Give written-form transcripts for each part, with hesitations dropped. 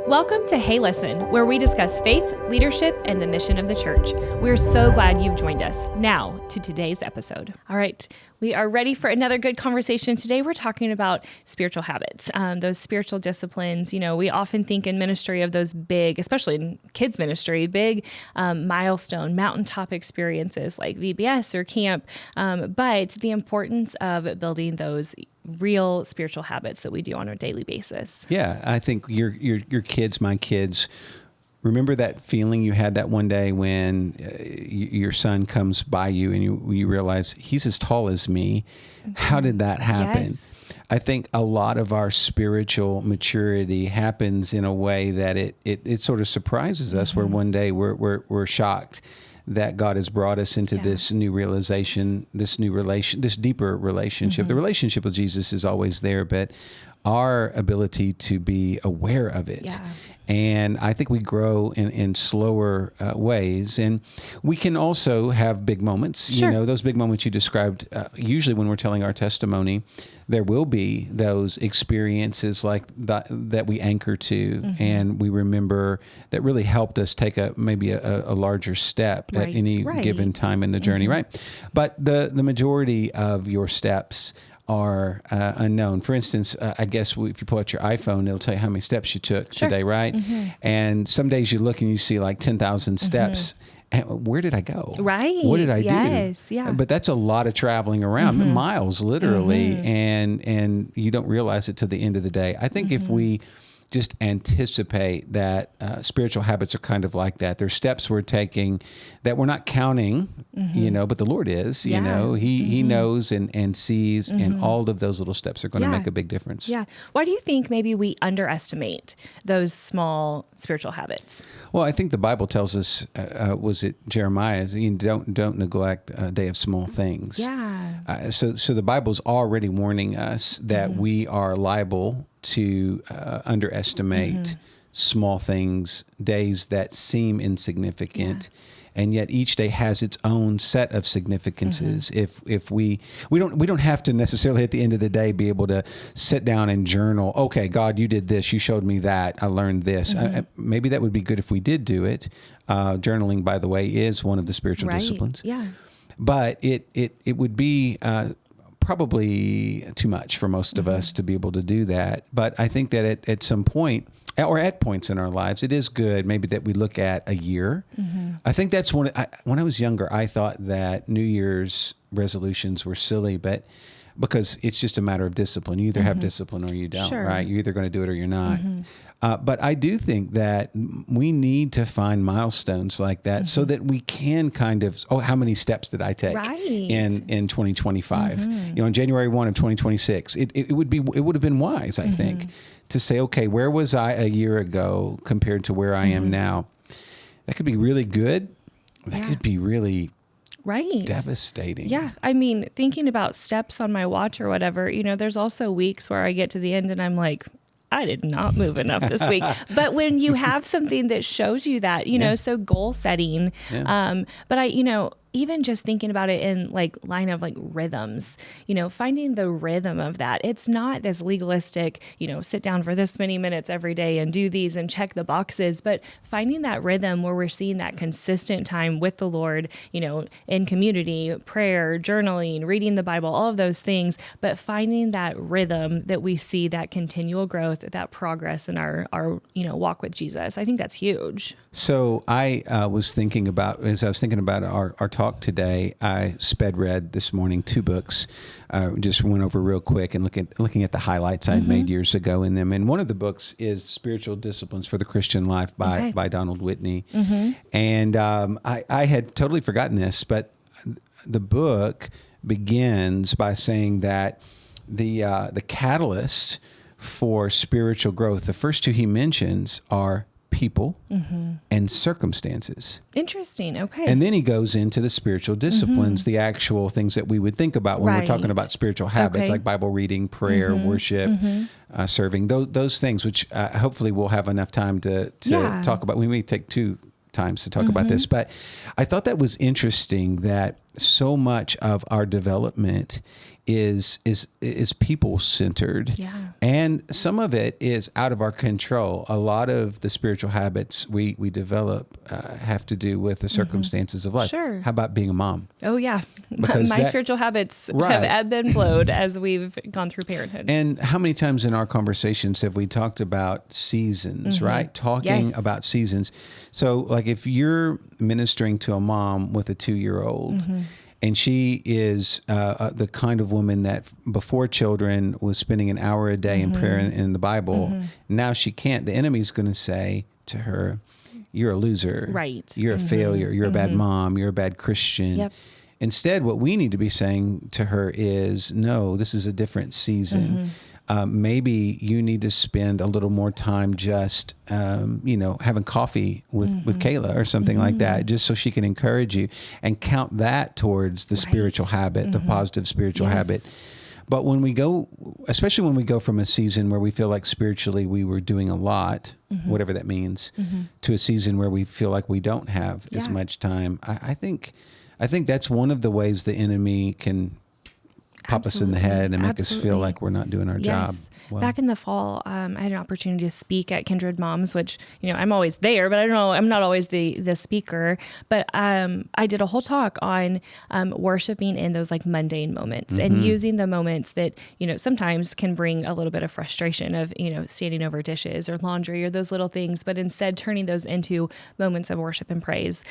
Welcome to Hey Listen, where we discuss faith, leadership, and the mission of the church. We're so glad you've joined us. Now to today's episode. All right, we are ready for another good conversation. Today we're talking about spiritual habits, those spiritual disciplines. You know, we often think in ministry of those big, especially in kids ministry, big milestone, mountaintop experiences like VBS or camp, but the importance of building those real spiritual habits that we do on a daily basis. Yeah, I think your kids, my kids, remember that feeling you had that one day when your son comes by you and you realize he's as tall as me. Mm-hmm. How did that happen? Yes. I think a lot of our spiritual maturity happens in a way that it sort of surprises us, where one day we're shocked that God has brought us into this new realization, this deeper relationship. The relationship with Jesus is always there, but our ability to be aware of it. Yeah. And I think we grow in slower ways. And we can also have big moments. Sure. You know, those big moments you described, usually when we're telling our testimony, there will be those experiences like that we anchor to, and we remember that really helped us take maybe a larger step at any given time in the journey, right? But the majority of your steps are unknown. For instance, I guess if you pull out your iPhone, it'll tell you how many steps you took today, right? And some days you look and you see like 10,000 steps. And where did I go? Right. What did I do? Yeah. But that's a lot of traveling around, miles literally, and you don't realize it till the end of the day. I think if we just anticipate that spiritual habits are kind of like that. There's steps we're taking that we're not counting, you know, but the Lord is, you know, He knows and sees, and all of those little steps are going to make a big difference. Yeah. Why do you think maybe we underestimate those small spiritual habits? Well, I think the Bible tells us, was it Jeremiah? Don't neglect a day of small things. Yeah. So the Bible's already warning us that we are liable to underestimate small things, days that seem insignificant, and yet each day has its own set of significances. If we don't have to necessarily at the end of the day be able to sit down and journal. Okay, God, you did this, you showed me that, I learned this. Maybe that would be good if we did do it. Journaling, by the way, is one of the spiritual disciplines. Yeah, but it would be probably too much for most of us to be able to do that. But I think that at some point, or at points in our lives, it is good maybe that we look at a year. I think that's when I was younger, I thought that New Year's resolutions were silly, but because it's just a matter of discipline. You either have discipline or you don't, right? You're either going to do it or you're not. But I do think that we need to find milestones like that so that we can kind of, how many steps did I take in 2025? You know, on January 1 of 2026, it would have been wise, I think, to say, okay, where was I a year ago compared to where I am now? That could be really good. That could be really devastating. Yeah. I mean, thinking about steps on my watch or whatever, you know, there's also weeks where I get to the end and I'm like, I did not move enough this week. But when you have something that shows you that, you know, so goal setting, but even just thinking about it in line of rhythms, you know, finding the rhythm of that. It's not this legalistic, you know, sit down for this many minutes every day and do these and check the boxes, but finding that rhythm where we're seeing that consistent time with the Lord, you know, in community, prayer, journaling, reading the Bible, all of those things, but finding that rhythm that we see that continual growth, that progress in our you know, walk with Jesus. I think that's huge. So I was thinking about our talk today, I sped read this morning 2 books, just went over real quick and looking at the highlights I had made years ago in them. And one of the books is Spiritual Disciplines for the Christian Life by Donald Whitney. And I had totally forgotten this, but the book begins by saying that the catalyst for spiritual growth, the first 2 he mentions are people and circumstances. Interesting. Okay. And then he goes into the spiritual disciplines, the actual things that we would think about when we're talking about spiritual habits, like Bible reading, prayer, worship, serving, those things, which hopefully we'll have enough time to talk about. We may take 2 times to talk about this, but I thought that was interesting that so much of our development is people centered. Yeah. And some of it is out of our control. A lot of the spiritual habits we develop have to do with the circumstances of life. Sure. How about being a mom? Oh yeah. Because My spiritual habits Right. have ebbed and flowed as we've gone through parenthood. And how many times in our conversations have we talked about seasons, right? Talking Yes. about seasons. So like if you're ministering to a mom with a 2-year-old, and she is the kind of woman that before children was spending an hour a day in prayer and in the Bible. Now she can't. The enemy's going to say to her, you're a loser. Right. You're a failure. You're a bad mom. You're a bad Christian. Yep. Instead, what we need to be saying to her is, no, this is a different season. Maybe you need to spend a little more time just, having coffee with Kayla or something like that, just so she can encourage you and count that towards the spiritual habit, the positive spiritual habit. But when we go, especially when we go from a season where we feel like spiritually we were doing a lot, whatever that means, to a season where we feel like we don't have as much time, I think that's one of the ways the enemy can pop us in the head and make us feel like we're not doing our job well. Back in the fall, I had an opportunity to speak at Kindred Moms, which, I'm always there, but I'm not always the speaker. But I did a whole talk on worshiping in those like mundane moments and using the moments that, sometimes can bring a little bit of frustration of, standing over dishes or laundry or those little things, but instead turning those into moments of worship and praise,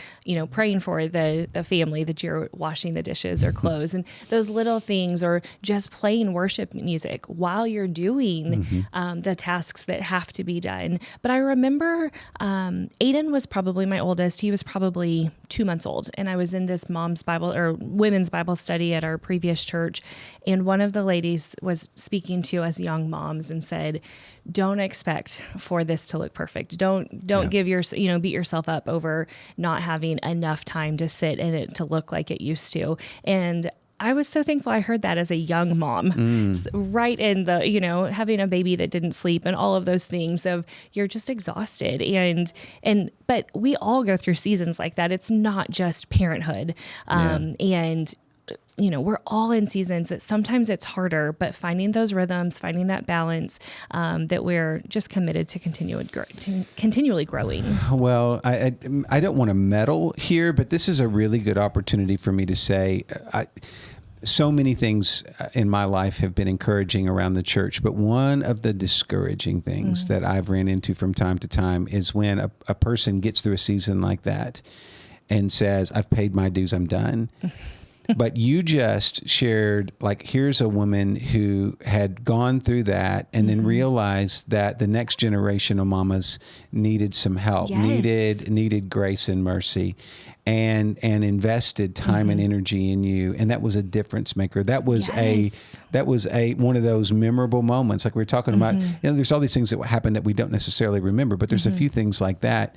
praying for the family that you're washing the dishes or clothes and those little things, or just playing worship music while you're doing the tasks that have to be done. But I remember Aiden was probably my oldest. He was probably 2 months old. And I was in this mom's Bible or women's Bible study at our previous church. And one of the ladies was speaking to us young moms and said, don't expect for this to look perfect. Don't give beat yourself up over not having enough time to sit in it to look like it used to. And I was so thankful I heard that as a young mom, right in the, having a baby that didn't sleep and all of those things of you're just exhausted. But we all go through seasons like that. It's not just parenthood. And we're all in seasons that sometimes it's harder, but finding those rhythms, finding that balance, that we're just committed to continually growing. Well, I don't want to meddle here, but this is a really good opportunity for me to say, so many things in my life have been encouraging around the church, but one of the discouraging things that I've ran into from time to time is when a person gets through a season like that and says, I've paid my dues, I'm done. But you just shared, like, here's a woman who had gone through that and then realized that the next generation of mamas needed some help, needed grace and mercy, and invested time and energy in you. And that was a difference maker. That was a one of those memorable moments. Like we were talking about, there's all these things that happen that we don't necessarily remember, but there's a few things like that.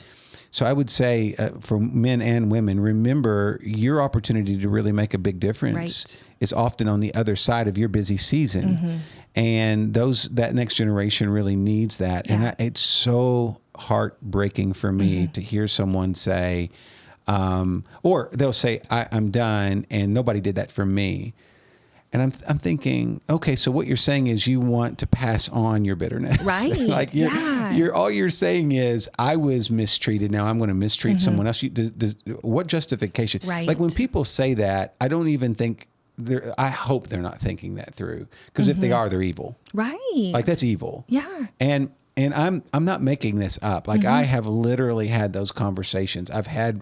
So I would say for men and women, remember your opportunity to really make a big difference is often on the other side of your busy season. And that next generation really needs that. Yeah. And it's so heartbreaking for me to hear someone say, or they'll say, I'm done and nobody did that for me. And I'm thinking, okay, so what you're saying is you want to pass on your bitterness. Right. Like all you're saying is I was mistreated. Now I'm going to mistreat someone else. What justification? Right. Like when people say that, I don't even think I hope they're not thinking that through, because if they are, they're evil. Right. Like that's evil. Yeah. And I'm not making this up. Like I have literally had those conversations. I've had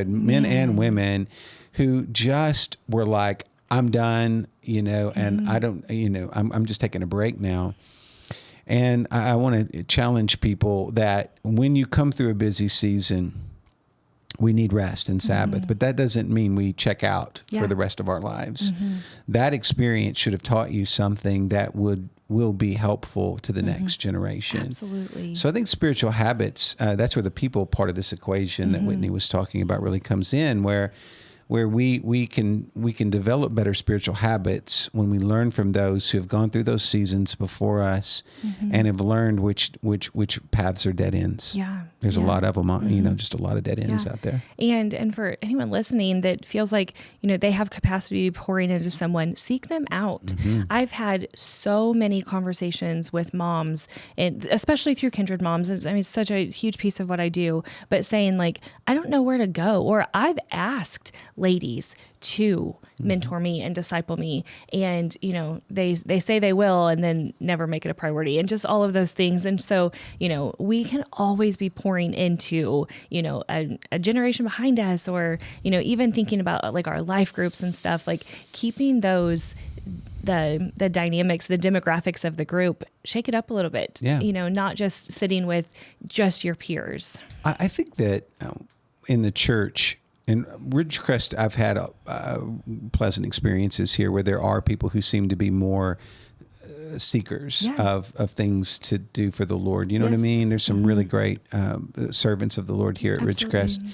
men and women who just were like, I'm done, and I don't, I'm just taking a break now. And I want to challenge people that when you come through a busy season, we need rest and Sabbath, but that doesn't mean we check out for the rest of our lives. That experience should have taught you something that will be helpful to the next generation. Absolutely. So I think spiritual habits, that's where the people part of this equation that Whitney was talking about really comes in, where where we can develop better spiritual habits when we learn from those who have gone through those seasons before us and have learned which paths are dead ends. Yeah. There's a lot of them, just a lot of dead ends out there. And for anyone listening that feels like, they have capacity pouring into someone, seek them out. I've had so many conversations with moms, and especially through Kindred Moms. It's such a huge piece of what I do, but saying like, I don't know where to go. Or I've asked ladies to mentor me and disciple me. And, they say they will and then never make it a priority, and just all of those things. And so, we can always be pouring into, a generation behind us, or, even thinking about like our life groups and stuff, like keeping those, the dynamics, the demographics of the group, shake it up a little bit, not just sitting with just your peers. I think that in the church, in Ridgecrest, I've had pleasant experiences here where there are people who seem to be more seekers of things to do for the Lord. You know what I mean? There's some really great servants of the Lord here at Ridgecrest.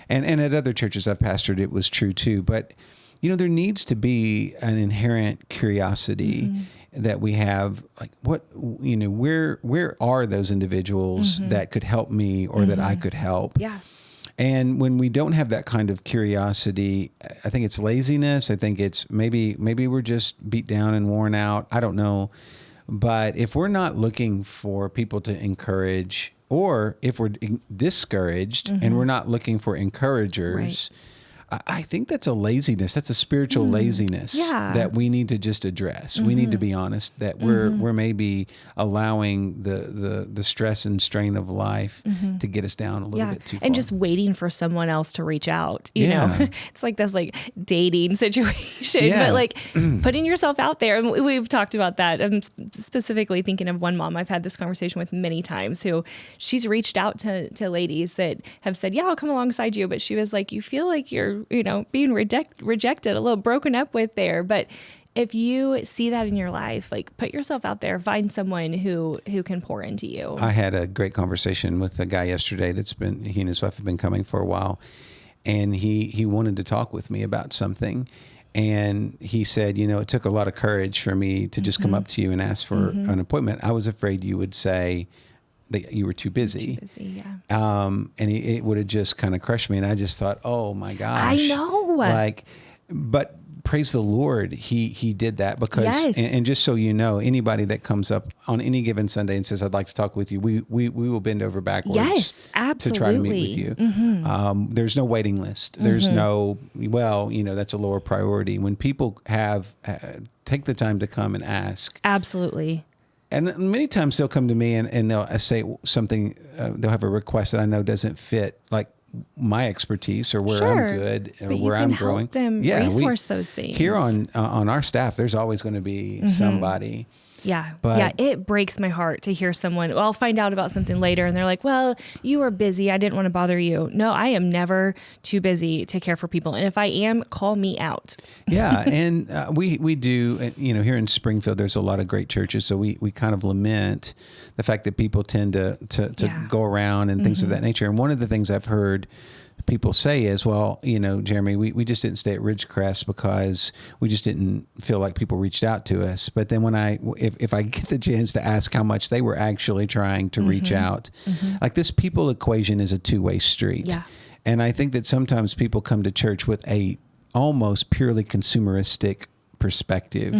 And at other churches I've pastored, it was true too. But, there needs to be an inherent curiosity that we have, like where are those individuals that could help me or that I could help? Yeah. And when we don't have that kind of curiosity, I think it's laziness. I think it's maybe we're just beat down and worn out. I don't know. But if we're not looking for people to encourage, or if we're discouraged and we're not looking for encouragers, I think that's a laziness. That's a spiritual laziness that we need to just address. We need to be honest that we're maybe allowing the stress and strain of life to get us down a little bit too far. And just waiting for someone else to reach out. You know, it's like this like dating situation, but like putting yourself out there. And we've talked about that. I'm specifically thinking of one mom I've had this conversation with many times, who she's reached out to ladies that have said, yeah, I'll come alongside you. But she was like, you feel like you're, being rejected, a little broken up with there. But if you see that in your life, like put yourself out there, find someone who can pour into you. I had a great conversation with a guy yesterday he and his wife have been coming for a while, and he wanted to talk with me about something. And he said, it took a lot of courage for me to just come up to you and ask for an appointment. I was afraid you would say that you were too busy. And it would have just kind of crushed me. And I just thought, oh my gosh. I know. But praise the Lord, he did that because, and just so you know, anybody that comes up on any given Sunday and says, I'd like to talk with you, we will bend over backwards to try to meet with you. There's no waiting list. There's no, that's a lower priority. When people take the time to come and ask. Absolutely. And many times they'll come to me and they'll say something, they'll have a request that I know doesn't fit like my expertise or where I'm good or where I'm growing. Help them resource those things. Here on our staff, there's always going to be somebody. It breaks my heart to hear someone, I'll find out about something later and they're like, well, you were busy. I didn't want to bother you. No, I am never too busy to care for people. And if I am, call me out. And we do, here in Springfield, there's a lot of great churches. So we kind of lament the fact that people tend to go around and things of that nature. And one of the things I've heard people say is, well, Jeremy, we just didn't stay at Ridgecrest because we just didn't feel like people reached out to us. But then when if I get the chance to ask how much they were actually trying to reach out, like this people equation is a two-way street. And I think that sometimes people come to church with a almost purely consumeristic perspective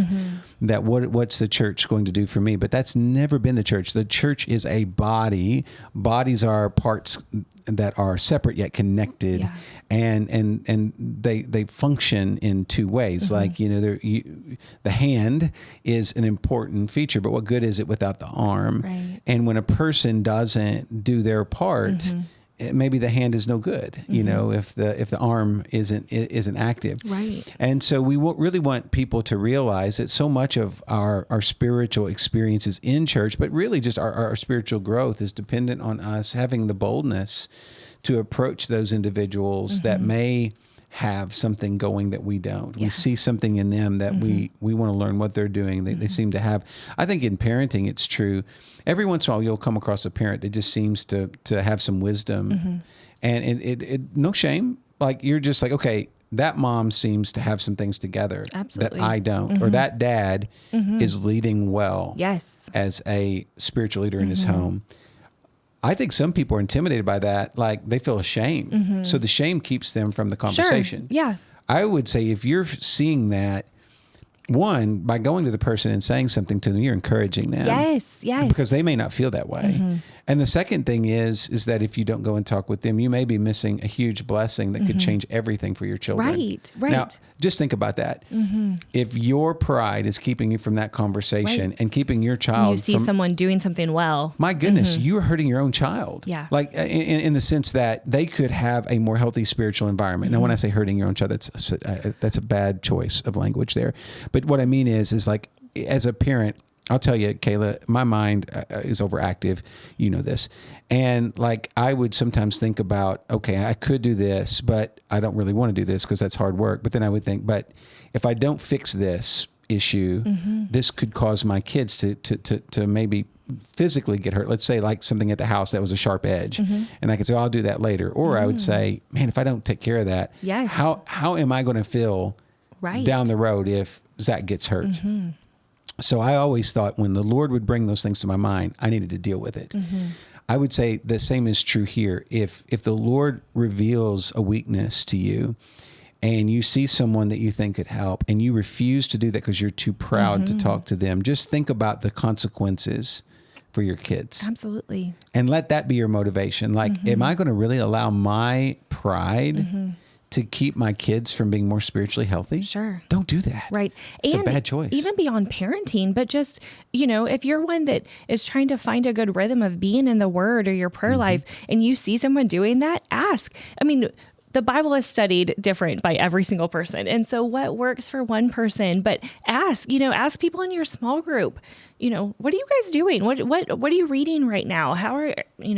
that what's the church going to do for me? But that's never been the church. The church is a body. Bodies are parts that are separate yet connected, and they function in two ways. Like the hand is an important feature, but what good is it without the arm? Right. And when a person doesn't do their part, maybe the hand is no good. If the arm isn't active. Right. And so we really want people to realize that so much of our spiritual experiences in church, but really just our spiritual growth is dependent on us having the boldness to approach those individuals that may have something going that we don't. We see something in them that we want to learn what they're doing. They seem to have. I think in parenting, it's true. Every once in a while, you'll come across a parent that just seems to have some wisdom, and it no shame. Like you're just like, okay, that mom seems to have some things together Absolutely. that I don't, or that dad is leading well Yes. as a spiritual leader in his home. I think some people are intimidated by that. Like they feel ashamed. So the shame keeps them from the conversation. Sure. Yeah. I would say if you're seeing that, one, by going to the person and saying something to them, you're encouraging them. Yes. Yes. Because they may not feel that way. And the second thing is that if you don't go and talk with them, you may be missing a huge blessing that could change everything for your children. Right. Right. Now, just think about that. If your pride is keeping you from that conversation and keeping your child You see from, someone doing something well. my goodness, you are hurting your own child. Yeah. Like in the sense that they could have a more healthy spiritual environment. Now, when I say hurting your own child, that's a bad choice of language there. But what I mean is like, as a parent, I'll tell you, Kayla, my mind is overactive. You know this. And like, I would sometimes think about, okay, I could do this, but I don't really want to do this because that's hard work. But then I would think, but if I don't fix this issue, this could cause my kids to maybe physically get hurt. Let's say like something at the house that was a sharp edge. And I could say, I'll do that later. Or I would say, man, if I don't take care of that, Yes. how am I going to feel down the road if Zach gets hurt? So I always thought when the Lord would bring those things to my mind, I needed to deal with it. I would say the same is true here. If the Lord reveals a weakness to you and you see someone that you think could help and you refuse to do that because you're too proud to talk to them, just think about the consequences for your kids. Absolutely. And let that be your motivation. Like, am I going to really allow my pride to keep my kids from being more spiritually healthy? Sure. Don't do that. Right. It's and a bad choice. Even beyond parenting, but just, if you're one that is trying to find a good rhythm of being in the Word or your prayer life and you see someone doing that, ask. I mean, the Bible is studied different by every single person. And so what works for one person, but ask people in your small group, what are you guys doing? What are you reading right now?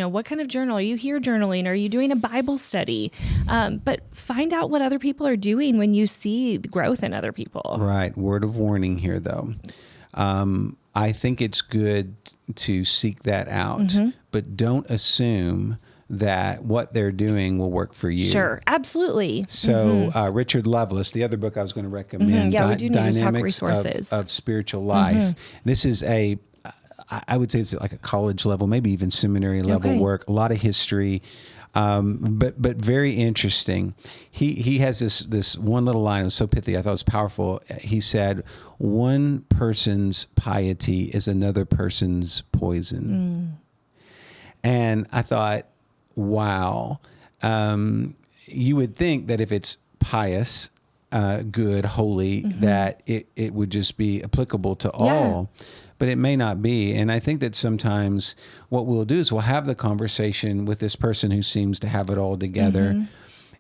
What kind of journal? Are you here journaling? Are you doing a Bible study? But find out what other people are doing when you see growth in other people. Right. Word of warning here though. I think it's good to seek that out, but don't assume that what they're doing will work for you. Sure, absolutely. So Richard Lovelace, the other book I was going to recommend, Yeah, we do need to talk Dynamics resources. of Spiritual Life. This is I would say it's like a college level, maybe even seminary level work, a lot of history, but very interesting. He has this one little line, it was so pithy, I thought it was powerful. He said, one person's piety is another person's poison. And I thought, wow. You would think that if it's pious, good, holy, that it would just be applicable to all, but it may not be. And I think that sometimes what we'll do is we'll have the conversation with this person who seems to have it all together.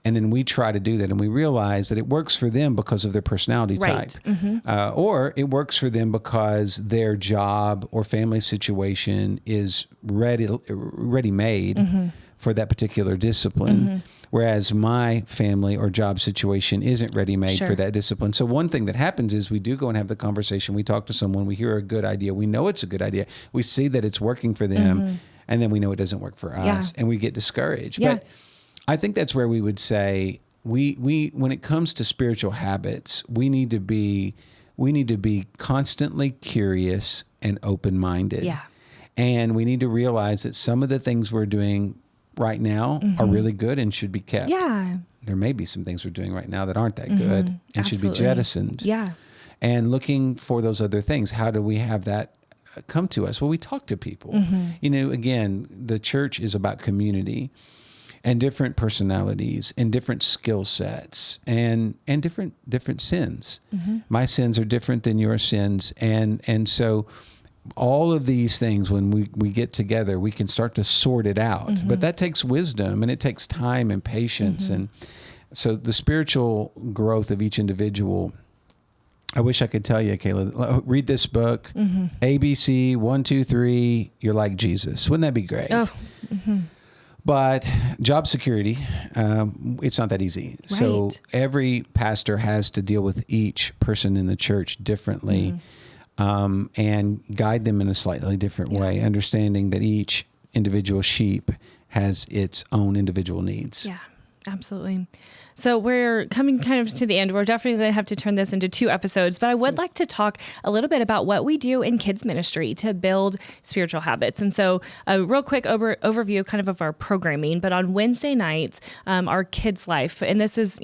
And then we try to do that and we realize that it works for them because of their personality type. Or it works for them because their job or family situation is ready-made for that particular discipline. Whereas my family or job situation isn't ready-made for that discipline. So one thing that happens is we do go and have the conversation. We talk to someone, we hear a good idea. We know it's a good idea. We see that it's working for them. And then we know it doesn't work for us and we get discouraged. But I think that's where we would say we when it comes to spiritual habits, we need to be constantly curious and open-minded. And we need to realize that some of the things we're doing right now are really good and should be kept. There may be some things we're doing right now that aren't that good and should be jettisoned. And looking for those other things. How do we have that come to us? Well, we talk to people. Again, the church is about community and different personalities and different skill sets and different sins. My sins are different than your sins. And so all of these things, when we get together, we can start to sort it out. But that takes wisdom and it takes time and patience. And so the spiritual growth of each individual, I wish I could tell you, Kayla, read this book, ABC 1, 2, 3, you're like Jesus. Wouldn't that be great? But job security, it's not that easy. So every pastor has to deal with each person in the church differently. And guide them in a slightly different way, understanding that each individual sheep has its own individual needs. Yeah, absolutely. So we're coming kind of to the end. We're definitely going to have to turn this into 2 episodes, but I would like to talk a little bit about what we do in kids ministry to build spiritual habits. And so a real quick overview kind of our programming, but on Wednesday nights, our kids life, and this is,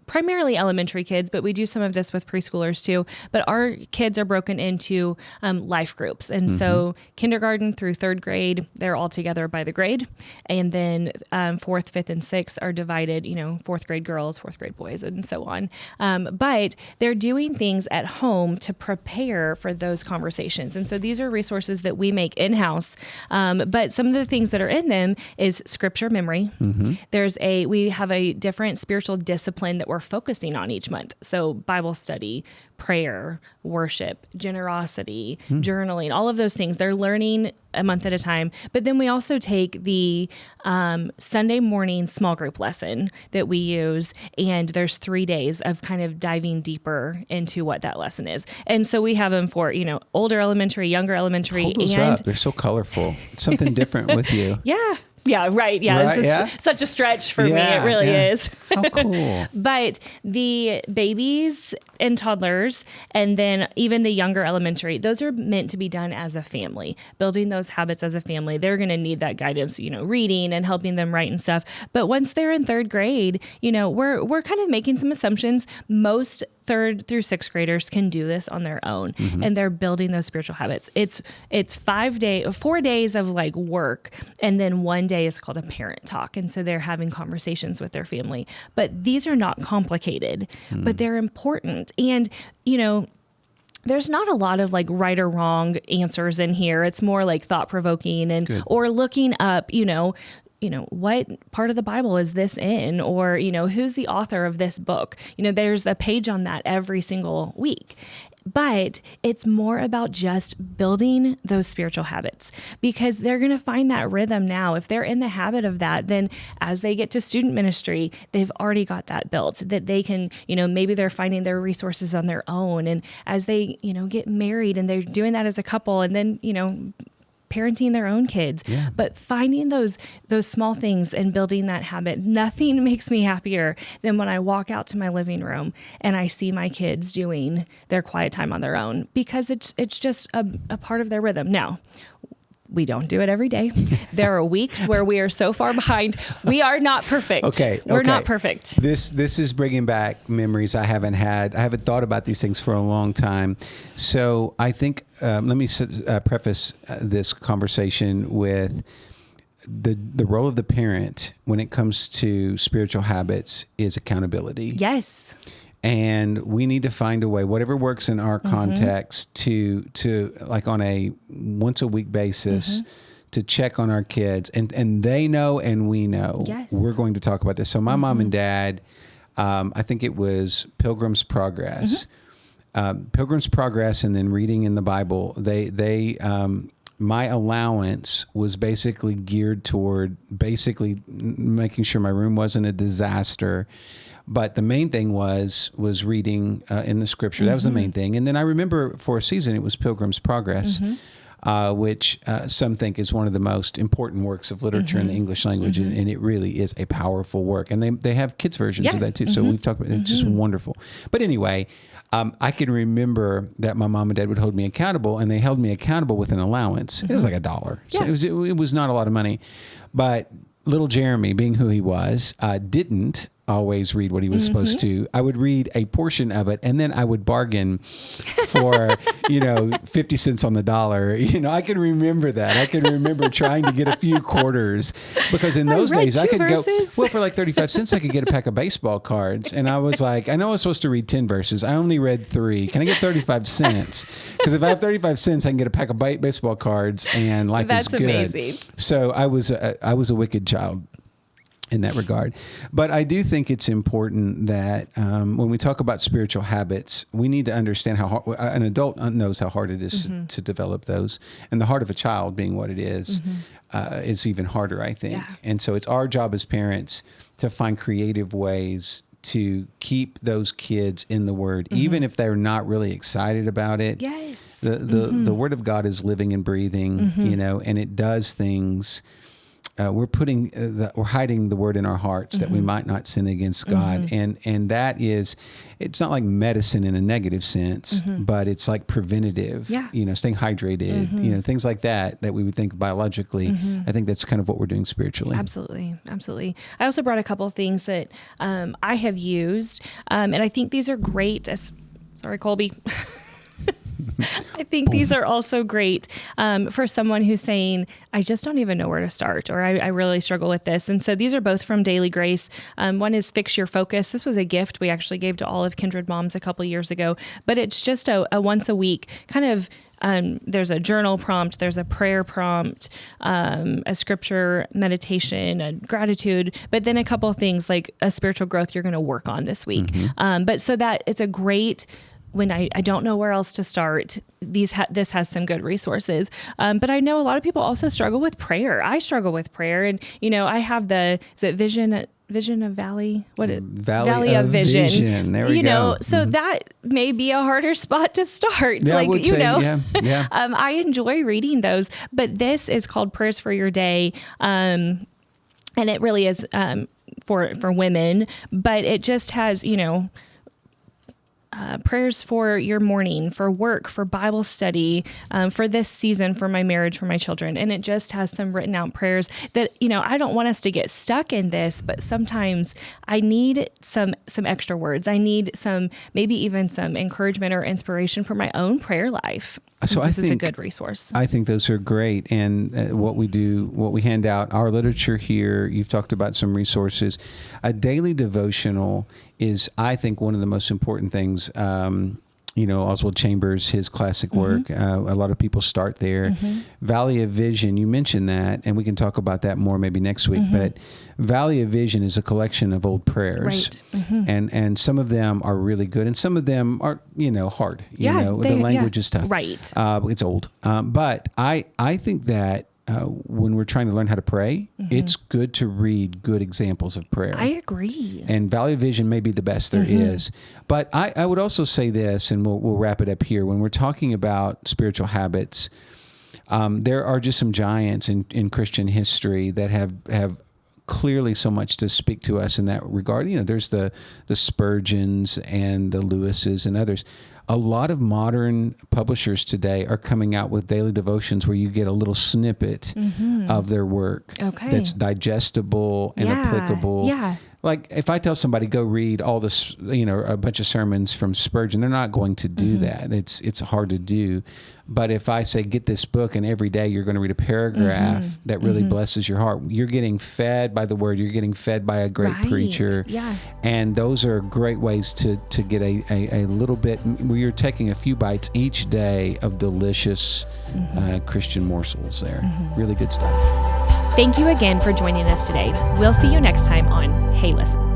primarily elementary kids, but we do some of this with preschoolers too, but our kids are broken into life groups. And so kindergarten through 3rd grade, they're all together by the grade. And then 4th, 5th, and 6th are divided, 4th grade girls, 4th grade boys, and so on. But they're doing things at home to prepare for those conversations. And so these are resources that we make in-house. But some of the things that are in them is scripture memory. We have a different spiritual discipline that we're focusing on each month. So Bible study, prayer, worship, generosity, journaling, all of those things. They're learning a month at a time. But then we also take the Sunday morning small group lesson that we use, and there's 3 days of kind of diving deeper into what that lesson is. And so we have them for, older elementary, younger elementary. Hold those up. They're so colorful. It's something different with you. Yeah. Yeah, right. Yeah, right? This is such a stretch for me. It really is. How cool. But the babies and toddlers, and then even the younger elementary, those are meant to be done as a family, building those habits as a family. They're going to need that guidance, reading and helping them write and stuff. But once they're in 3rd grade, we're kind of making some assumptions. Most 3rd through 6th graders can do this on their own, and they're building those spiritual habits. It's 4 days of like work, and then 1 day is called a parent talk. And so they're having conversations with their family. But these are not complicated, but they're important. And, there's not a lot of like right or wrong answers in here. It's more like thought provoking or looking up, what part of the Bible is this in? Or, who's the author of this book? There's a page on that every single week. But it's more about just building those spiritual habits, because they're going to find that rhythm now. If they're in the habit of that, then as they get to student ministry, they've already got that built, that they can, maybe they're finding their resources on their own. And as they, get married and they're doing that as a couple, and then, parenting their own kids, but finding those small things and building that habit. Nothing makes me happier than when I walk out to my living room and I see my kids doing their quiet time on their own, because it's just a part of their rhythm. Now, we don't do it every day. There are weeks where we are so far behind. We are not perfect. We're not perfect. This is bringing back memories I haven't had. I haven't thought about these things for a long time. So I think, let me preface this conversation with the role of the parent when it comes to spiritual habits is accountability. Yes. And we need to find a way, whatever works in our context, to like on a once a week basis, to check on our kids, and they know and we know. Yes. We're going to talk about this. So my mom and dad, I think it was Pilgrim's Progress, Pilgrim's Progress, and then reading in the Bible. They my allowance was basically geared toward making sure my room wasn't a disaster. But the main thing was reading in the scripture. That was the main thing. And then I remember for a season, it was Pilgrim's Progress, which some think is one of the most important works of literature in the English language. And it really is a powerful work. And they have kids versions of that too. So we've talked about it. It's just wonderful. But anyway, I can remember that my mom and dad would hold me accountable, and they held me accountable with an allowance. It was like $1. Yeah. So it was not a lot of money. But little Jeremy, being who he was, didn't always read what he was supposed to. I would read a portion of it, and then I would bargain for, 50 cents on the dollar. I can remember that. I can remember trying to get a few quarters, because in those days I could go, for like 35 cents, I could get a pack of baseball cards. And I was like, I know I was supposed to read 10 verses. I only read 3. Can I get 35 cents? Because if I have 35 cents, I can get a pack of baseball cards, and life is good. That's amazing. So I was a wicked child in that regard. But I do think it's important that when we talk about spiritual habits, we need to understand how hard, an adult knows how hard it is to develop those. And the heart of a child being what it is even harder, I think. Yeah. And so it's our job as parents to find creative ways to keep those kids in the Word, even if they're not really excited about it. Yes. The Word of God is living and breathing, and it does things we're hiding the word in our hearts that we might not sin against God. And that is, it's not like medicine in a negative sense, but it's like preventative, Yeah. Staying hydrated, things like that we would think biologically. I think that's kind of what we're doing spiritually. Absolutely. Absolutely. I also brought a couple of things that I have used, and I think these are great. Sorry, Colby. I think these are also great for someone who's saying, I just don't even know where to start, or I really struggle with this. And so these are both from Daily Grace. One is Fix Your Focus. This was a gift we actually gave to all of Kindred Moms a couple years ago, but it's just a once a week kind of, there's a journal prompt, there's a prayer prompt, a scripture meditation, a gratitude, but then a couple of things like a spiritual growth you're going to work on this week. But so that it's a great, when I don't know where else to start, this has some good resources. But I know a lot of people also struggle with prayer. I struggle with prayer, and I have Vision of Valley? Valley of Vision. There we go. So that may be a harder spot to start. Yeah, yeah. I enjoy reading those, but this is called Prayers for Your Day. And it really is for women, but it just has, prayers for your morning, for work, for Bible study, for this season, for my marriage, for my children. And it just has some written out prayers that, I don't want us to get stuck in this, but sometimes I need some extra words. I need maybe even some encouragement or inspiration for my own prayer life. So this is a good resource. I think those are great. And what we hand out, our literature here, you've talked about some resources. A daily devotional is, I think, one of the most important things. Oswald Chambers, his classic work, a lot of people start there. Valley of Vision, you mentioned that, and we can talk about that more maybe next week, but Valley of Vision is a collection of old prayers. Right. And some of them are really good, and some of them are, hard. The language is tough. Right. It's old. But I think that when we're trying to learn how to pray, it's good to read good examples of prayer. I agree. And Valley of Vision may be the best there is. But I would also say this, and we'll wrap it up here. When we're talking about spiritual habits, there are just some giants in Christian history that have clearly so much to speak to us in that regard. There's the Spurgeons and the Lewises and others. A lot of modern publishers today are coming out with daily devotions where you get a little snippet of their work that's digestible and applicable. Yeah. Like if I tell somebody, go read all this, a bunch of sermons from Spurgeon, they're not going to do that. It's hard to do. But if I say, get this book and every day you're going to read a paragraph that really blesses your heart, you're getting fed by the word, you're getting fed by a great preacher. Yeah. And those are great ways to get a little bit, where you're taking a few bites each day of delicious Christian morsels there. Really good stuff. Thank you again for joining us today. We'll see you next time on Hey Listen.